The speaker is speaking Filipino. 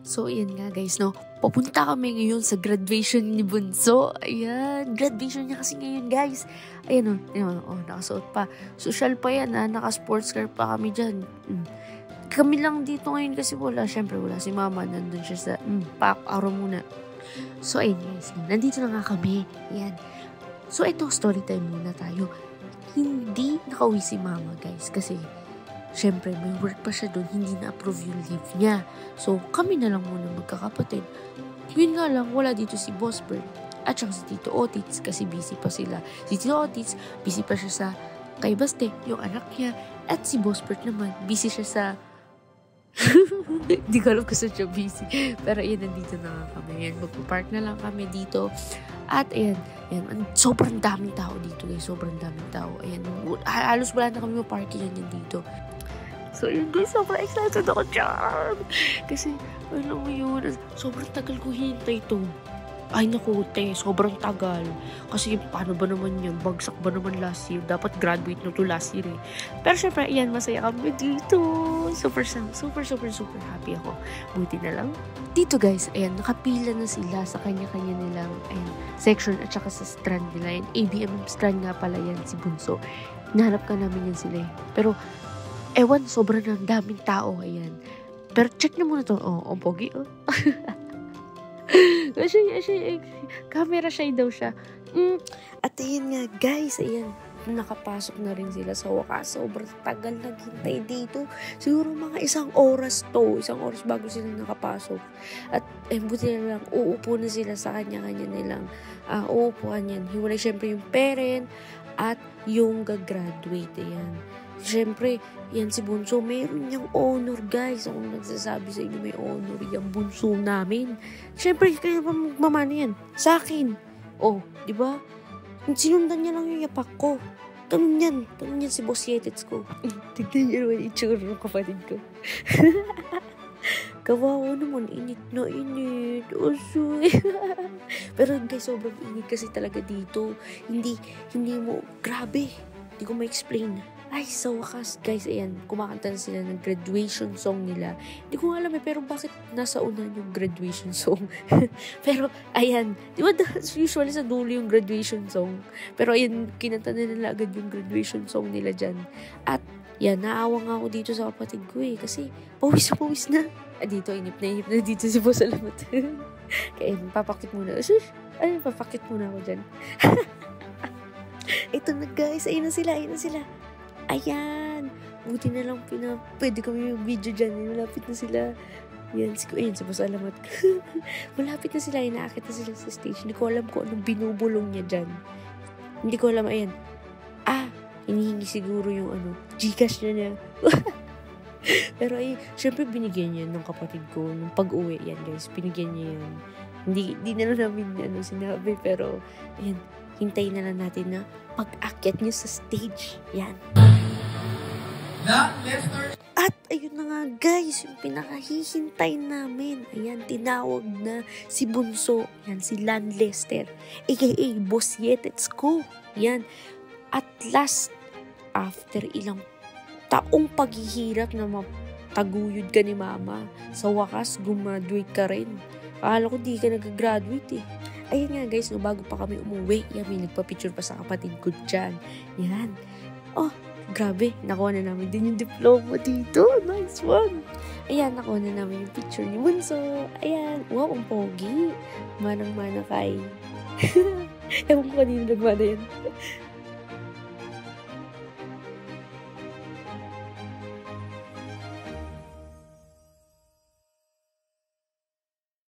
So, ayan nga guys, no? Papunta kami ngayon sa graduation ni Bunso. Ayan, graduation niya kasi ngayon guys. Ayan nakasuot pa. Social pa yan naka-sports car pa kami dyan. Kami lang dito ngayon kasi syempre wala si mama. Nandun siya sa, araw muna. So, ayun guys, nandito na nga kami. Ayan. So, ito, story time muna tayo. Hindi nakauwi si mama guys kasi syempre, may work pa siya doon, hindi na-approve yung leave niya. So, kami na lang muna magkakapatid. Yun nga lang, wala dito si Boss Bird. At saka si Tito Otits, kasi busy pa sila. Si Tito Otits, busy pa siya sa kay Baste, yung anak niya. At si Boss Bird naman, busy siya sa... Hindi ko alam kung saan siya busy. Pero ayan, nandito na nga kami. Ayan, magpapark na lang kami dito. At ayan, sobrang daming tao dito guys. Sobrang daming tao. Ayan, halos wala na kami maparking yan dito. So, yun guys, sobrang excited ako dyan. Kasi, alam mo yun, sobrang tagal ko hintay ito. Ay, naku, sobrang tagal. Kasi, paano ba naman yun? Bagsak ba naman last year? Dapat graduate na to last year eh. Pero syempre, ayan, masaya kami dito. Super happy ako. Buti na lang. Dito guys, ayan, nakapila na sila sa kanya-kanya nilang section at saka sa strand nila. Yan, ABM strand nga pala yan, si Bunso. Nahanap ka namin yan sila eh. Pero, ewan, sobrang daming tao, ayan. Pero check na muna to. Ang pogi, camera shy daw siya. At ayan nga, guys, ayan. Nakapasok na rin sila sa wakas. Sobrang tagal naghintay dito. Siguro mga 1 oras to. 1 oras bago sila nakapasok. At buti na lang, uupo na sila sa kanya-kanya nilang uupuan yan. Hiwalay syempre yung parent at yung gagraduate, ayan. Siyempre, yan si Bunso, meron niyang honor, guys. Ako nagsasabi sa inyo, may honor yung Bunso namin. Siyempre, kaya pa magmamana yan? Sa akin. Di ba? Sinundan niya lang yung yapak ko. Ganun yan si Boss Yetits ko. Tignan niyo naman itsura ng kapatid ko. Kawawa naman, init na init. Usoy. Pero guys, sobrang init kasi talaga dito. Hindi mo, grabe. Hindi ko ma-explain. Ay, sa wakas, guys, ayan, kumakanta na sila ng graduation song nila. Hindi ko alam pero bakit nasa una yung graduation song? Pero, ayan, di ba usually sa dulo yung graduation song? Pero, ayan, kinanta na nila agad yung graduation song nila dyan. At, yan, naawa nga ako dito sa kapatid ko kasi pawis na. Dito, inip na dito si Boss Alamat. Kaya, papakit muna. Papakit muna ako dyan. Ito na, guys, ayun na sila. Ayan, buti na lang pwede kami yung video dyan. Malapit na sila. Yan, si Boss Alamat. Malapit na sila, inaakit na sila sa stage. Hindi ko alam kung anong binubulong niya dyan. Hindi ko alam, ayan. Hinihingi siguro yung Gcash niya. Pero syempre binigyan niya ng kapatid ko nung pag-uwi. Yan guys, binigyan niya yan. Hindi na lang namin sinabi. Pero, ayan, hintayin na lang natin na pag-akyat niya sa stage. Yan. At ayun na nga guys, yung pinakahihintay namin. Ayan, tinawag na si Bunso. Yan, si Lan Lester. A.K.A. Boss Yetits ko. Yan. At last, after ilang taong paghihirap na mataguyod ka ni mama, sa wakas, gumaduate ka rin. Akala ko di ka nag-graduate eh. Ayun nga guys, bago pa kami umuwi, may nagpa-picture pa sa kapatid ko dyan. Yan. Grabe, nakuha na namin din yung diploma dito. Nice one. Ayan, nakuha na namin yung picture ni Bunso. Ayan, wow, ang pogi. Manang-mana kay. Ewan ko kanina nagmana yan.